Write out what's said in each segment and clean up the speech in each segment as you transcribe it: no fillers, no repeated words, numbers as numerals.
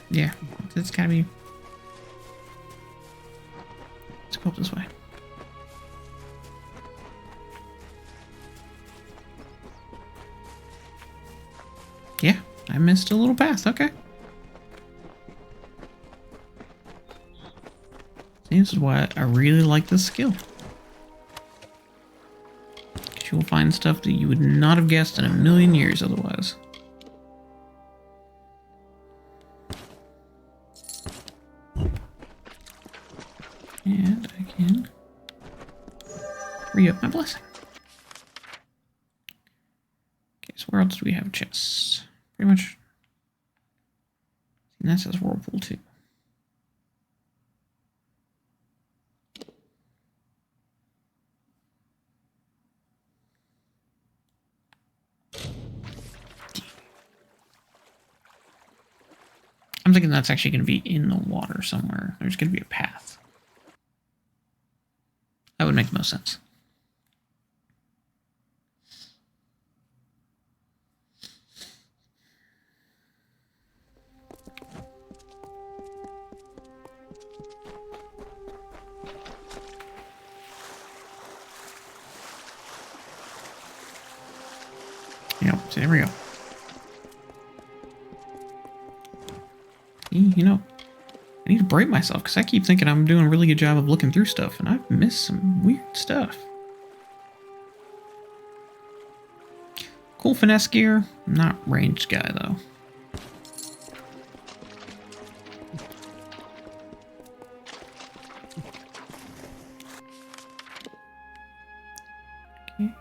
Yeah, it's gotta be. Let's go up this way. Yeah, I missed a little path. Okay. See, this is why I really like this skill. Because you will find stuff that you would not have guessed in a million years otherwise. And I can re-up my blessing. Okay, so where else do we have chests? Pretty much. And that says Whirlpool too. I'm thinking that's actually going to be in the water somewhere. There's going to be a path. That would make the most sense. Yep, so there we go. You know, I need to break myself because I keep thinking I'm doing a really good job of looking through stuff, and I've missed some weird stuff. Cool finesse gear, not ranged guy though. Okay.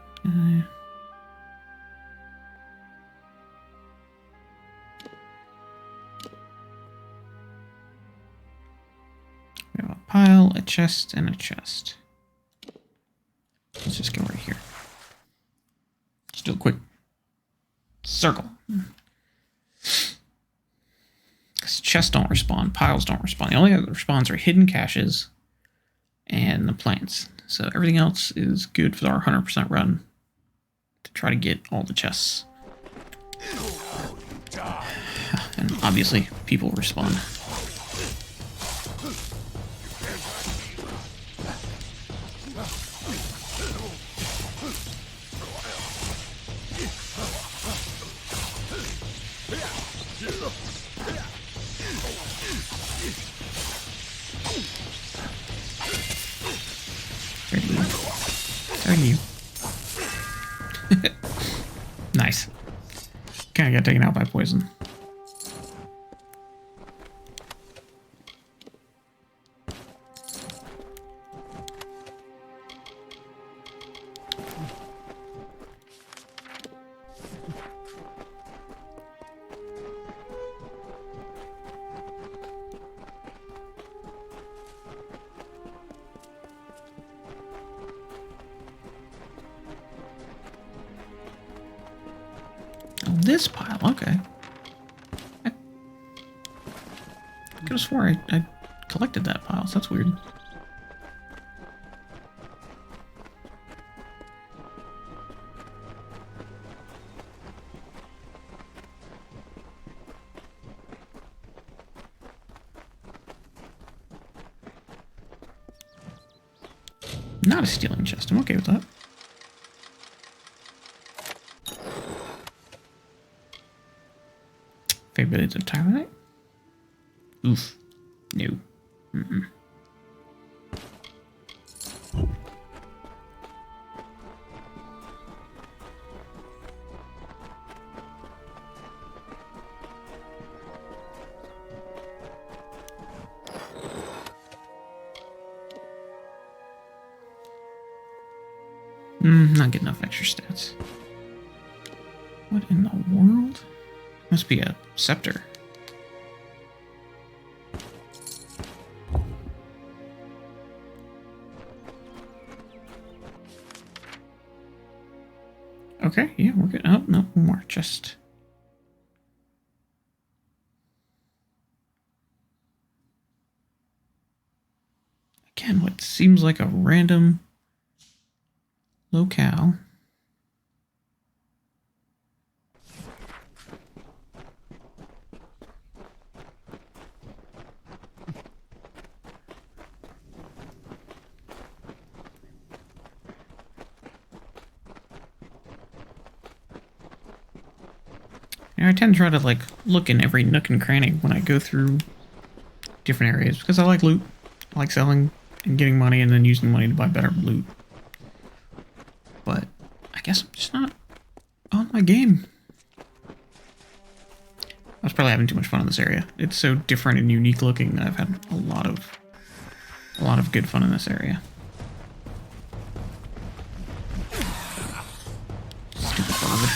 We have a pile, a chest, and a chest. Let's just go right here. Let's do a quick circle. Because chests don't respawn, piles don't respawn. The only other respawns are hidden caches and the plants. So everything else is good for our 100% run to try to get all the chests. And obviously, people respawn. You. Nice. Kind of got taken out by poison. This pile, okay. I could have swore I collected that pile, so that's weird. Not a stealing chest, I'm okay with that. Favorite of Tyrannite? Oof. No. Mm-mm. Not getting enough extra stats. What in the world? Must be a scepter. Okay, yeah, we're good. Oh, no, one more. Just. Again, what seems like a random locale. I tend to try to like look in every nook and cranny when I go through different areas because I like loot. I like selling and getting money and then using money to buy better loot. But I guess I'm just not on my game. I was probably having too much fun in this area. It's so different and unique looking that I've had a lot of good fun in this area. Stupid bird.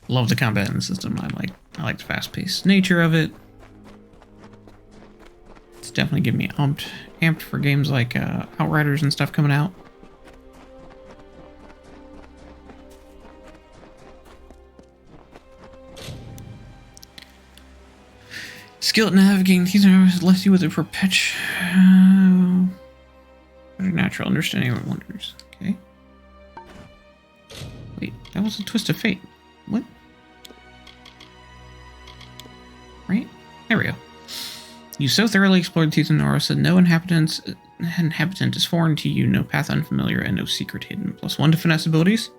Love the combat in the system. I like the fast-paced nature of it. It's definitely getting me amped for games like Outriders and stuff coming out. Skill at navigating these areas left you with a perpetual natural understanding of wonders. Okay. Wait, that was a twist of fate. What? Right? There we go. You so thoroughly explored Teeth and Norris that no inhabitant is foreign to you, no path unfamiliar, and no secret hidden. +1 to finesse abilities.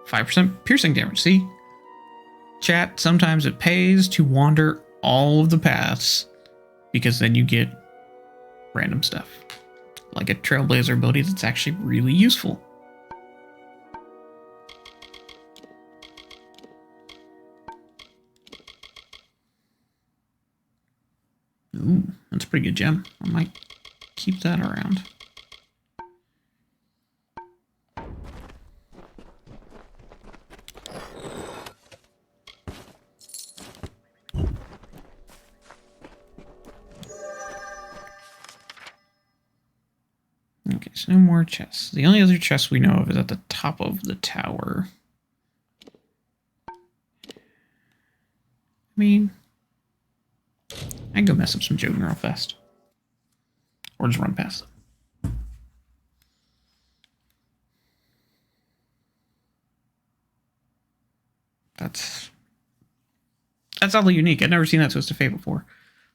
5% piercing damage. See? Chat, sometimes it pays to wander all of the paths because then you get random stuff. Like a Trailblazer ability that's actually really useful. Ooh, that's a pretty good gem. I might keep that around. Okay, so no more chests. The only other chest we know of is at the top of the tower. I mean, I can go mess up some Jotun real fast. Or just run past them. That's oddly unique. I've never seen that Twist of Fate before.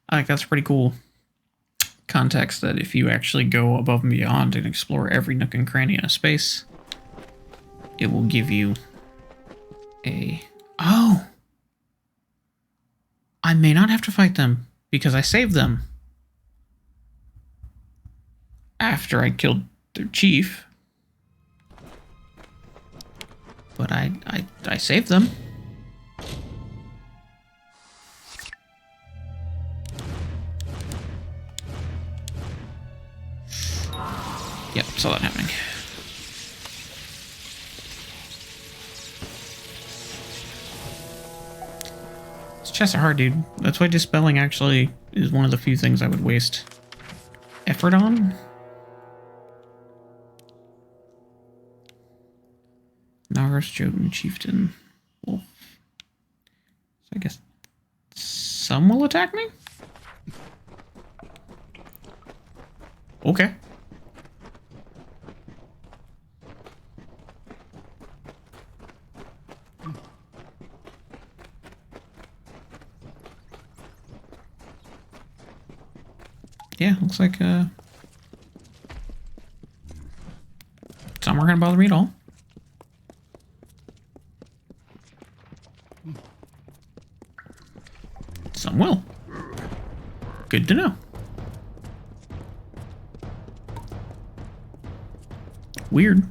I think that's pretty cool context that if you actually go above and beyond and explore every nook and cranny in a space, it will give you a... Oh! I may not have to fight them because I saved them after I killed their chief. But I saved them. Yep, saw that happening. These chests are hard, dude. That's why dispelling actually is one of the few things I would waste effort on. Naurus, Jotun, Chieftain, Wolf. So I guess some will attack me? Okay. Yeah, looks like it's not gonna bother me at all. Some will. Good to know. Weird. I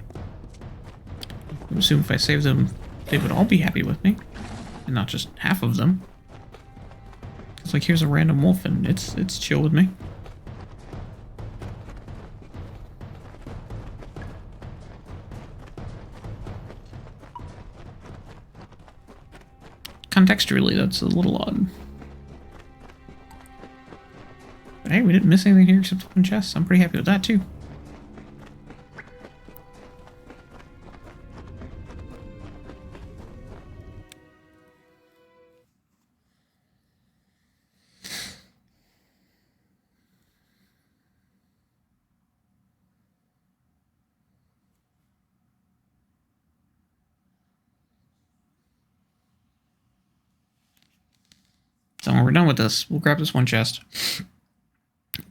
would assume if I save them, they would all be happy with me. And not just half of them. It's like, here's a random wolf and it's chill with me. Contextually, that's a little odd. But hey, we didn't miss anything here except one chest. I'm pretty happy with that, too. So when we're done with this, we'll grab this one chest,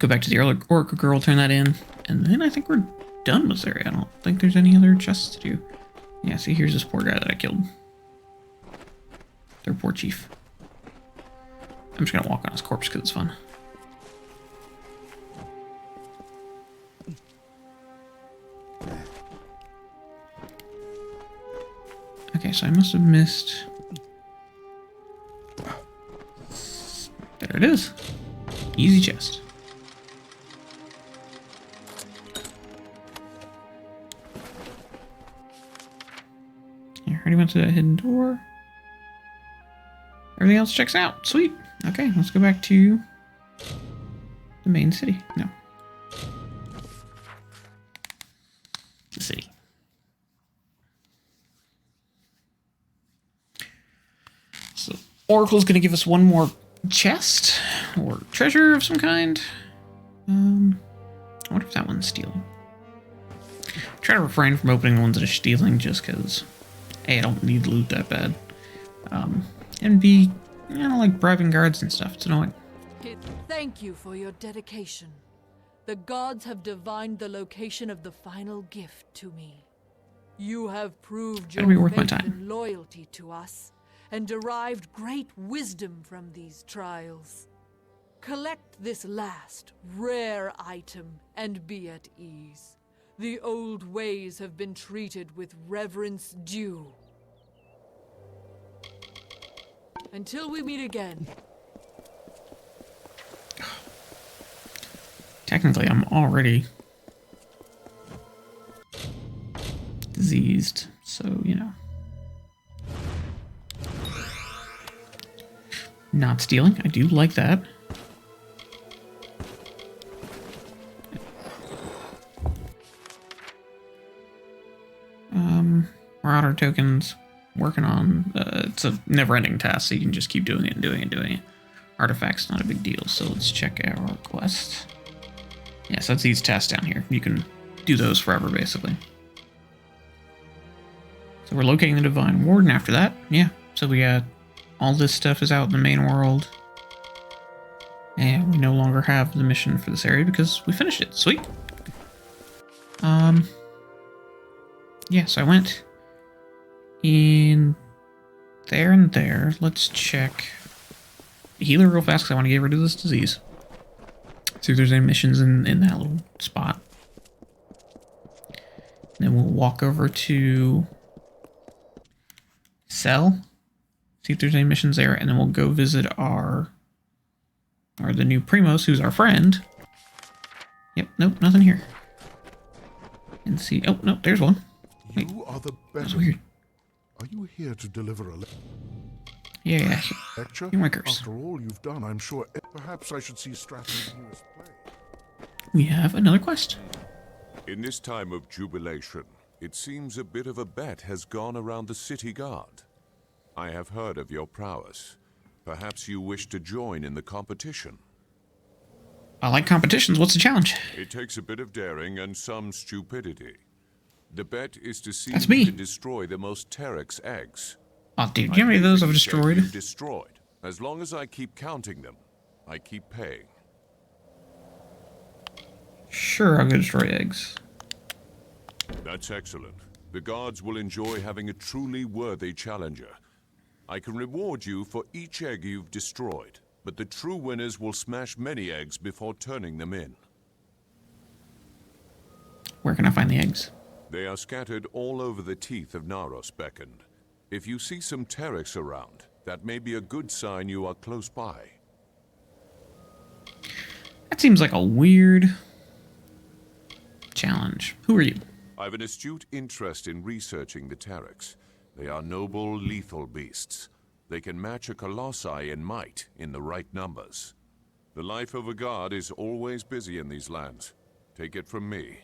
Go back to the Oracle Girl, turn that in, and then I think we're done with this area. I don't think there's any other chests to do. Yeah, see, here's this poor guy that I killed. Their poor chief. I'm just gonna walk on his corpse because it's fun. Okay, so I must have missed... There it is. Easy chest. I already went to that hidden door. Everything else checks out. Sweet. Okay, let's go back to the main city. No. The city. So, Oracle's going to give us one more chest or treasure of some kind. I wonder if that one's stealing. Try to refrain from opening the ones that are stealing just because, A, I don't need loot that bad. And B, I don't like bribing guards and stuff. It's annoying. Thank you for your dedication. The gods have divined the location of the final gift to me. You have proved your faith and loyalty to us, and derived great wisdom from these trials. Collect this last, rare item, and be at ease. The old ways have been treated with reverence due. Until we meet again. Technically, I'm already diseased, so, you know. Not stealing. I do like that. Marauder tokens. Working on, it's a never-ending task, so you can just keep doing it and doing it and doing it. Artifacts, not a big deal, so let's check our quest. Yeah, so that's these tasks down here. You can do those forever, basically. So we're locating the Divine Warden after that. Yeah, so we got all this stuff is out in the main world. And we no longer have the mission for this area because we finished it. Sweet. Yeah, so I went in there and there. Let's check the healer real fast because I want to get rid of this disease. See if there's any missions in that little spot. Then we'll walk over to Cell. See if there's any missions there, and then we'll go visit the new Primos, who's our friend. Yep, nope, nothing here. And see, oh, no, there's one. Wait, you are the better. That's weird. Are you here to deliver a Yeah. lecture? After all you've done, I'm sure. Perhaps I should see Stratton's newest play. We have another quest. In this time of jubilation, it seems a bit of a bet has gone around the city guard. I have heard of your prowess. Perhaps you wish to join in the competition. I like competitions. What's the challenge? It takes a bit of daring and some stupidity. The bet is to see That's who me. can destroy the most Terex eggs. Oh, dude, do you know how many of those I've destroyed? Destroyed. As long as I keep counting them, I keep paying. Sure, I'll go destroy eggs. That's excellent. The guards will enjoy having a truly worthy challenger. I can reward you for each egg you've destroyed, but the true winners will smash many eggs before turning them in. Where can I find the eggs? They are scattered all over the teeth of Naros beckoned. If you see some Terex around, that may be a good sign you are close by. That seems like a weird challenge. Who are you? I've an astute interest in researching the Terex. They are noble, lethal beasts. They can match a colossi in might in the right numbers. The life of a guard is always busy in these lands. Take it from me.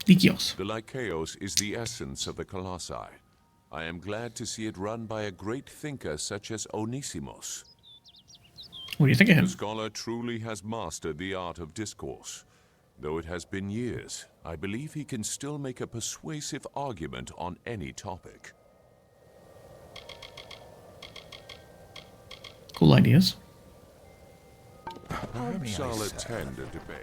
Lykios. The Lykeos is the essence of the colossi. I am glad to see it run by a great thinker such as Onisimos. What do you think of him? The scholar truly has mastered the art of discourse. Though it has been years, I believe he can still make a persuasive argument on any topic. Cool ideas. Perhaps I'll attend a debate.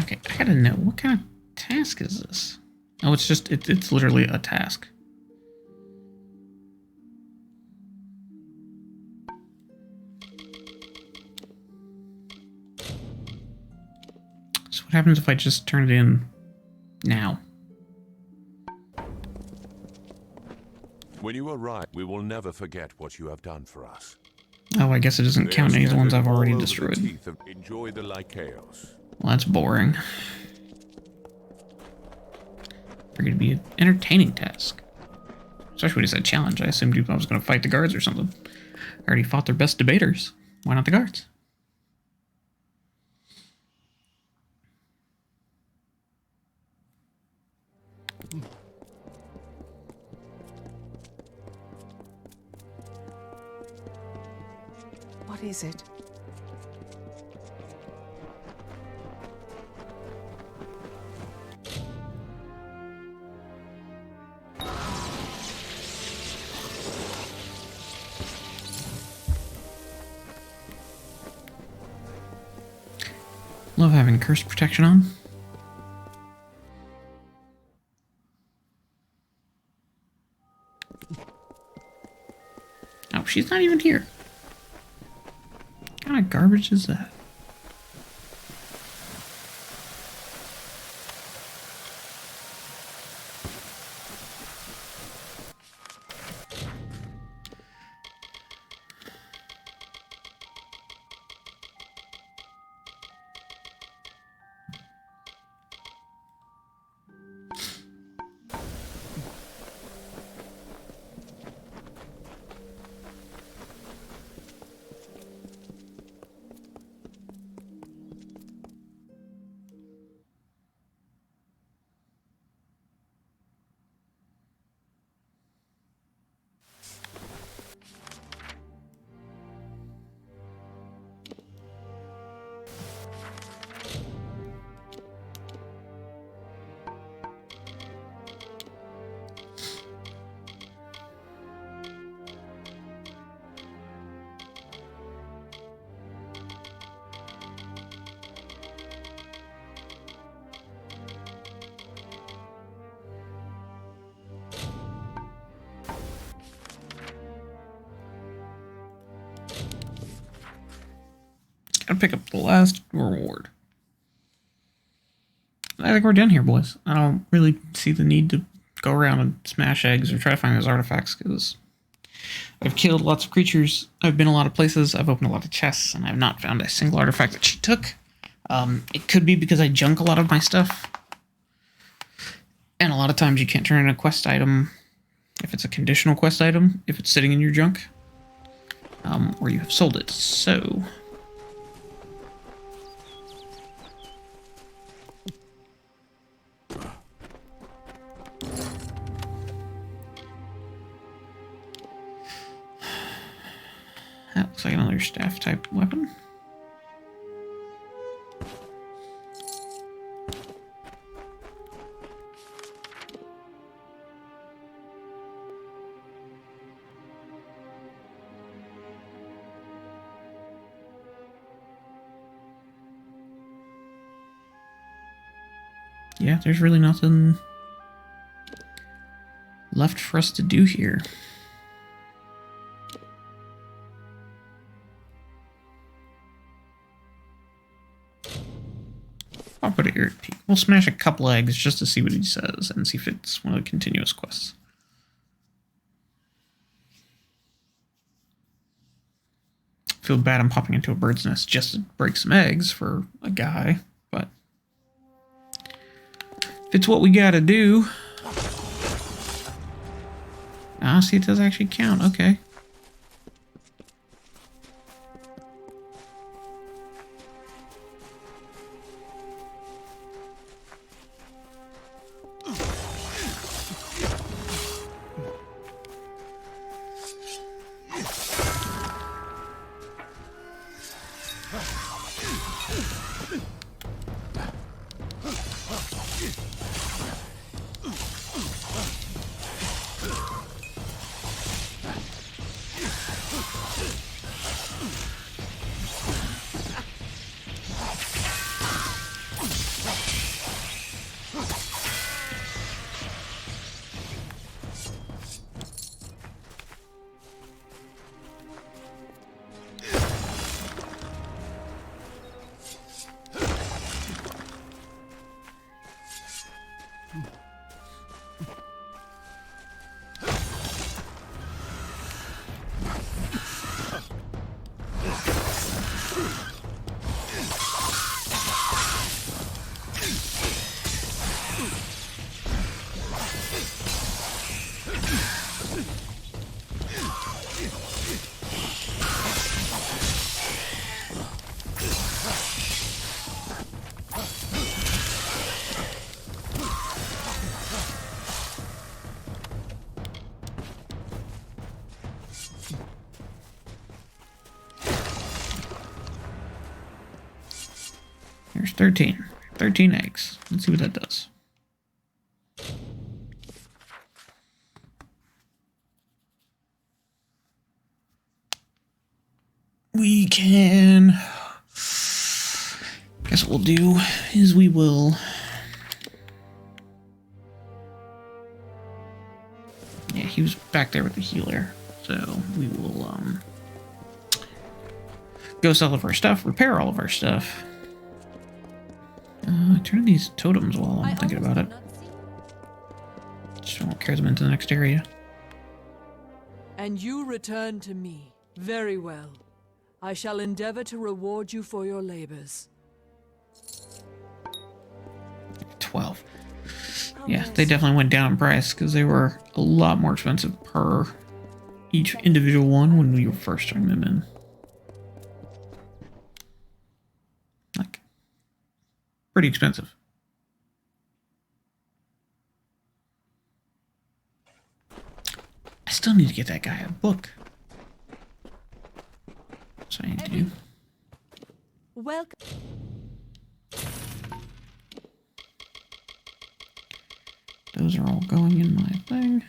Okay, I gotta know, what kind of task is this? Oh, it's just, it's literally a task. So what happens if I just turn it in now? When you arrive, we will never forget what you have done for us. Oh, I guess it doesn't count any of the ones I've already destroyed. Enjoy the Lycaos. Well, that's boring. Figured it'd be an entertaining task. Especially when he said challenge. I assumed I was going to fight the guards or something. I already fought their best debaters. Why not the guards? What is it? Love having curse protection on. Oh, she's not even here. What kind of garbage is that? Gotta pick up the last reward. I think we're done here, boys. I don't really see the need to go around and smash eggs or try to find those artifacts, because I've killed lots of creatures, I've been a lot of places, I've opened a lot of chests, and I've not found a single artifact that she took. It could be because I junk a lot of my stuff. And a lot of times you can't turn in a quest item if it's a conditional quest item, if it's sitting in your junk, or you have sold it. So that looks like another staff type weapon. Yeah, there's really nothing left for us to do here. I'll put it here. We'll smash a couple eggs just to see what he says and see if it's one of the continuous quests. Feel bad I'm popping into a bird's nest just to break some eggs for a guy, but if it's what we gotta do. Ah, see, it does actually count. Okay. There's 13. 13 eggs. Let's see what that does. We can... Guess what we'll do is we will... Yeah, he was back there with the healer. So we will go sell all of our stuff, repair all of our stuff. Turn in these totems while I'm thinking about it. Just won't carry them into the next area. And you return to me. Very well. I shall endeavor to reward you for your labors. 12. Yeah, they definitely went down in price because they were a lot more expensive per each individual one when we were first turning them in. Like, pretty expensive. I still need to get that guy a book. That's what I need to do. Welcome. Those are all going in my thing.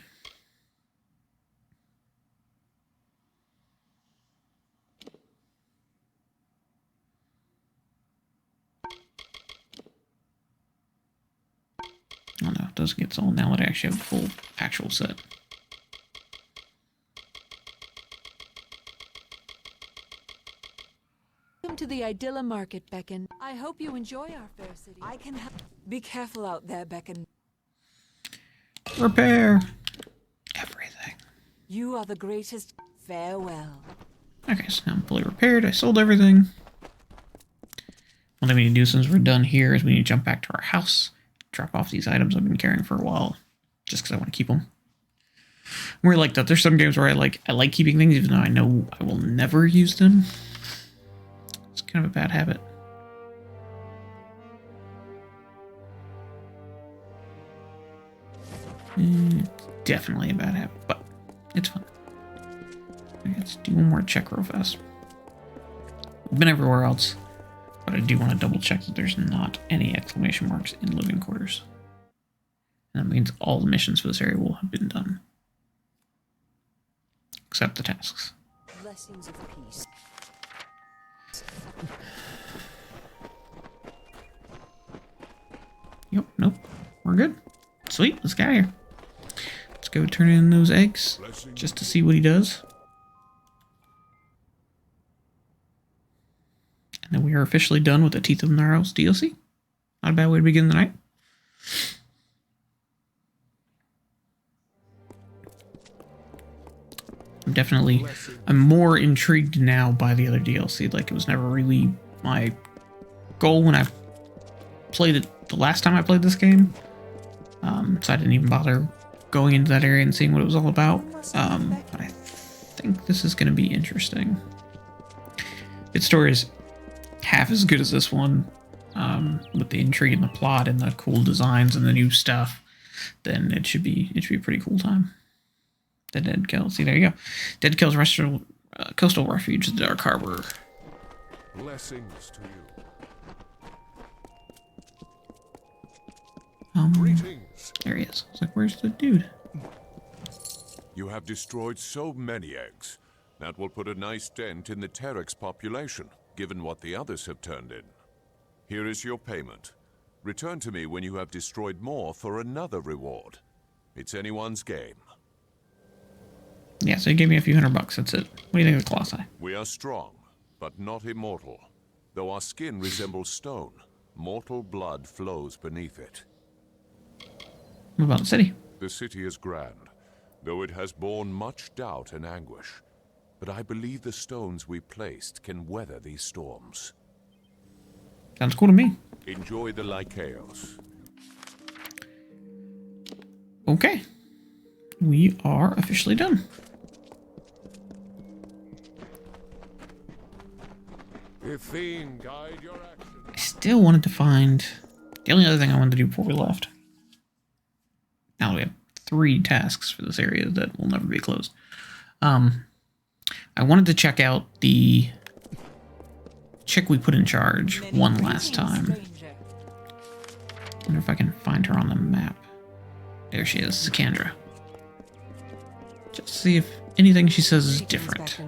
Oh no, it doesn't get sold now that I actually have a full actual set. Welcome to the Idylla Market, Beckon. I hope you enjoy our fair city. I can help. Be careful out there, Beckon. Repair everything. You are the greatest. Farewell. Okay, so now I'm fully repaired. I sold everything. One thing we need to do since we're done here is we need to jump back to our house, drop off these items I've been carrying for a while, just because I want to keep them. We're like that. There's some games where I like keeping things even though I know I will never use them. It's kind of a bad habit. Definitely a bad habit, but it's fun. Let's do one more check real fast. We've been everywhere else, but I do want to double check that there's not any exclamation marks in living quarters. And that means all the missions for this area will have been done. Except the tasks. Blessings of peace. Yep, nope. We're good. Sweet, let's get out of here. Let's go turn in those eggs just to see what he does. And then we are officially done with the Teeth of Gnarls DLC. Not a bad way to begin the night. I'm more intrigued now by the other DLC. Like, it was never really my goal when I played it the last time I played this game. So I didn't even bother going into that area and seeing what it was all about. But I think this is going to be interesting. If its story is half as good as this one, with the intrigue and the plot and the cool designs and the new stuff, then it should be a pretty cool time. The Dead Kill. See, there you go. Dead Kill's coastal refuge, the Dark Harbor. Blessings to you. Greetings. There he is. I was like, where's the dude? You have destroyed so many eggs. That will put a nice dent in the Terex population, given what the others have turned in. Here is your payment. Return to me when you have destroyed more for another reward. It's anyone's game. Yeah, so he gave me a few $100. That's it. What do you think of the Colossi? We are strong, but not immortal. Though our skin resembles stone, mortal blood flows beneath it. What about the city? The city is grand, though it has borne much doubt and anguish. But I believe the stones we placed can weather these storms. Sounds cool to me. Enjoy the Lycaos. Okay. We are officially done. Athene, guide your action. I still wanted to find... The only other thing I wanted to do before we left. Now we have 3 tasks for this area that will never be closed. I wanted to check out the chick we put in charge one last time. Wonder if I can find her on the map. There she is, Sikandra. Just see if anything she says is different.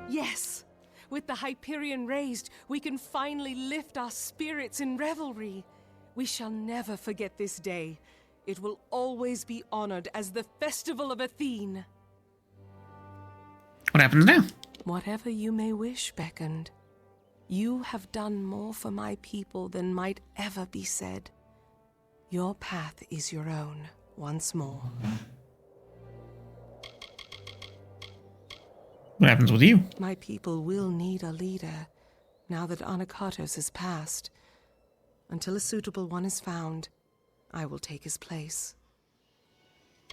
Yes, with the Hyperion raised, we can finally lift our spirits in revelry. We shall never forget this day. It will always be honored as the Festival of Athene. What happens now? Whatever you may wish, Beckoned. You have done more for my people than might ever be said. Your path is your own, once more. What happens with you? My people will need a leader, now that Anakatos is passed. Until a suitable one is found, I will take his place.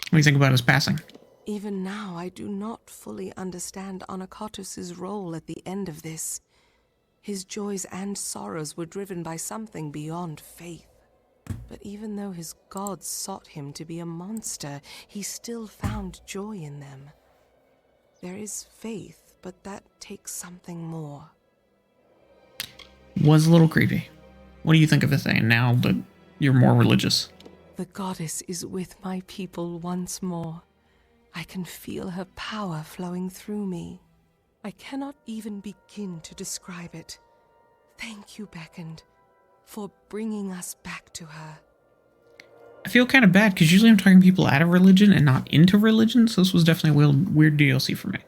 What do you think about his passing? Even now, I do not fully understand Anakatos' role at the end of this. His joys and sorrows were driven by something beyond faith. But even though his gods sought him to be a monster, he still found joy in them. There is faith, but that takes something more. Was a little creepy. What do you think of the thing now that you're more religious? The goddess is with my people once more. I can feel her power flowing through me. I cannot even begin to describe it. Thank you, Beckoned, for bringing us back to her. I feel kind of bad because usually I'm talking people out of religion and not into religion, so this was definitely a weird DLC for me.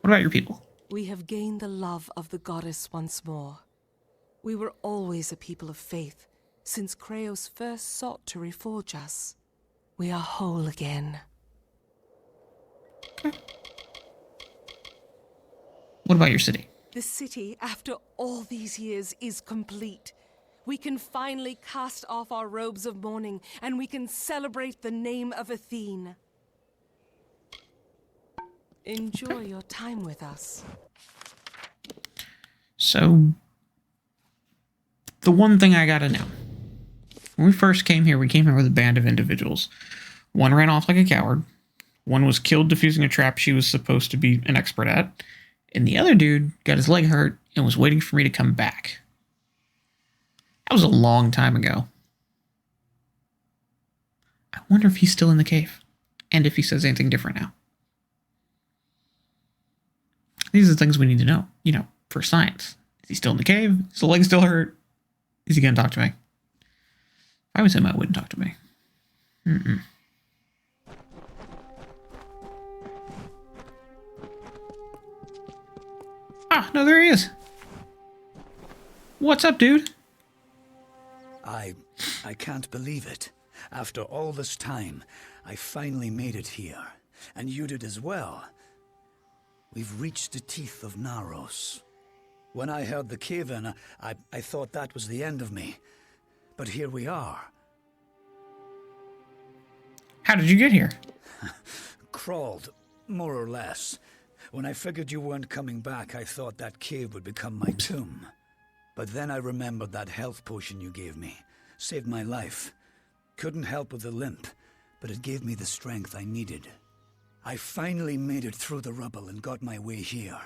What about your people? We have gained the love of the goddess once more. We were always a people of faith, since Kraos first sought to reforge us. We are whole again. Okay. What about your city? The city, after all these years, is complete. We can finally cast off our robes of mourning, and we can celebrate the name of Athene. Enjoy your time with us. So, the one thing I gotta know. When we first came here, we came here with a band of individuals. One ran off like a coward. One was killed defusing a trap she was supposed to be an expert at. And the other dude got his leg hurt and was waiting for me to come back. That was a long time ago. I wonder if he's still in the cave. And if he says anything different now. These are the things we need to know, you know, for science. Is he still in the cave? Is the leg still hurt? Is he going to talk to me? If I was him, I wouldn't talk to me. Ah, no, there he is. What's up, dude? I can't believe it. After all this time, I finally made it here. And you did as well. We've reached the teeth of Naros. When I heard the cave-in, I thought that was the end of me. But here we are. How did you get here? Crawled, more or less. When I figured you weren't coming back, I thought that cave would become my tomb. But then I remembered that health potion you gave me. Saved my life. Couldn't help with the limp, but it gave me the strength I needed. I finally made it through the rubble and got my way here.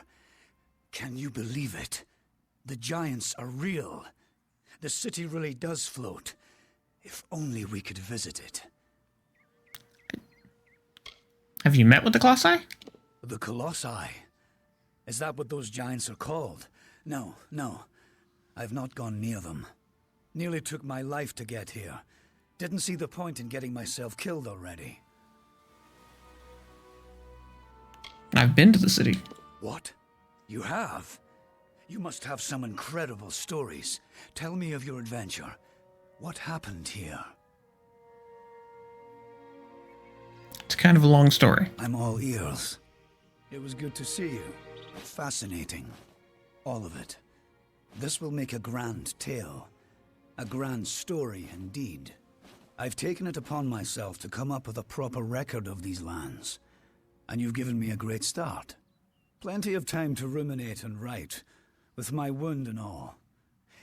Can you believe it? The giants are real. The city really does float. If only we could visit it. Have you met with the Colossi? The Colossi? Is that what those giants are called? No, no. I've not gone near them. Nearly took my life to get here. Didn't see the point in getting myself killed already. I've been to the city. What? You have? You must have some incredible stories. Tell me of your adventure. What happened here? It's kind of a long story. I'm all ears. It was good to see you. Fascinating. All of it. This will make a grand tale. A grand story indeed. I've taken it upon myself to come up with a proper record of these lands. And you've given me a great start. Plenty of time to ruminate and write, with my wound and all.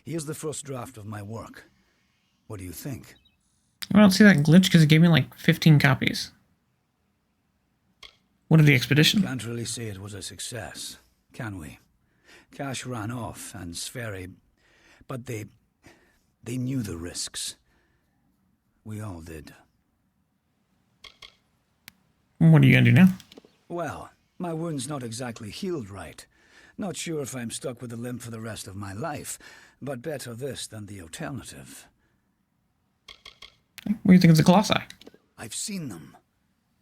Here's the first draft of my work. What do you think? I don't see that glitch because it gave me like 15 copies. What of the expedition? Can't really say it was a success, can we? Cash ran off, and Sverre... But they knew the risks. We all did. What are you gonna do now? Well, my wound's not exactly healed right. Not sure if I'm stuck with a limp for the rest of my life, but better this than the alternative. What do you think of the Colossi? I've seen them.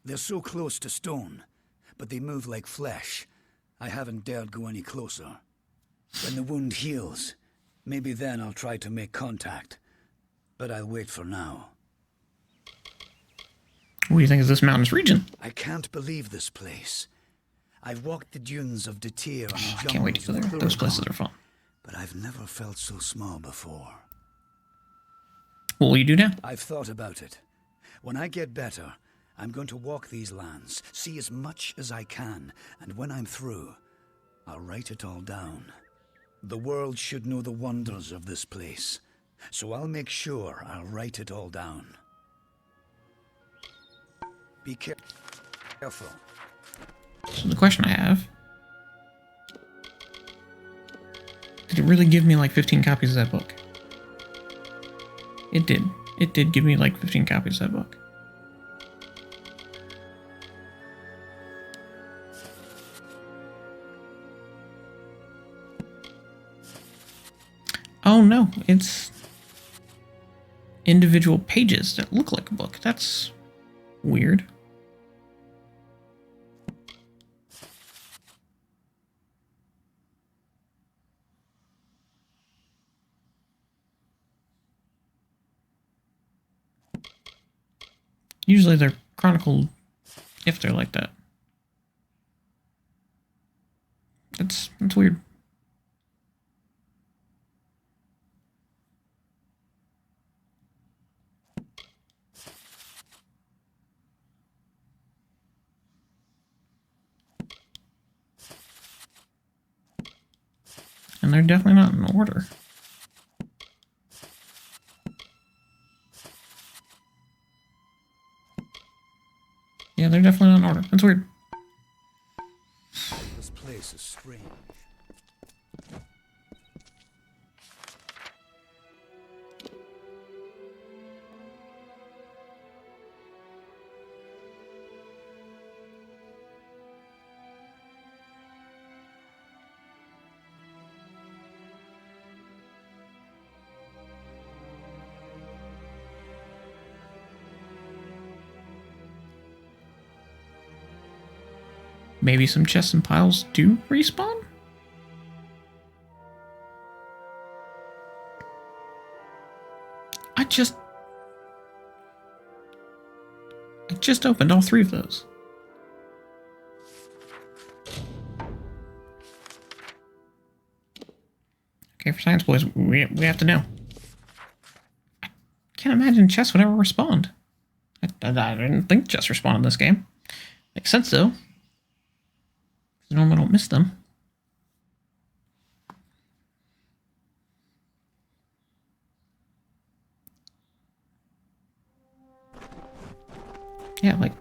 They're so close to stone, but they move like flesh. I haven't dared go any closer. When the wound heals, maybe then I'll try to make contact. But I'll wait for now. What do you think of this mountainous region? I can't believe this place. I've walked the dunes of Detir and I can't wait to go there. Those places are fun. But I've never felt so small before. What will you do now? I've thought about it. When I get better, I'm going to walk these lands, see as much as I can, and when I'm through, I'll write it all down. The world should know the wonders of this place, so I'll make sure I'll write it all down. Be careful. So the question I have... Did it really give me like 15 copies of that book? It did. It did give me like 15 copies of that book. Oh no, it's individual pages that look like a book. That's weird. Usually they're chronicled if they're like that. That's weird. And they're definitely not in order. Yeah, they're definitely not in order. That's weird. This place is strange. Maybe some chests and piles do respawn? I just opened all 3 of those. Okay, for science boys, we have to know. I can't imagine chests would ever respond. I didn't think chests respawn in this game. Makes sense though. Normally don't miss them. Yeah, like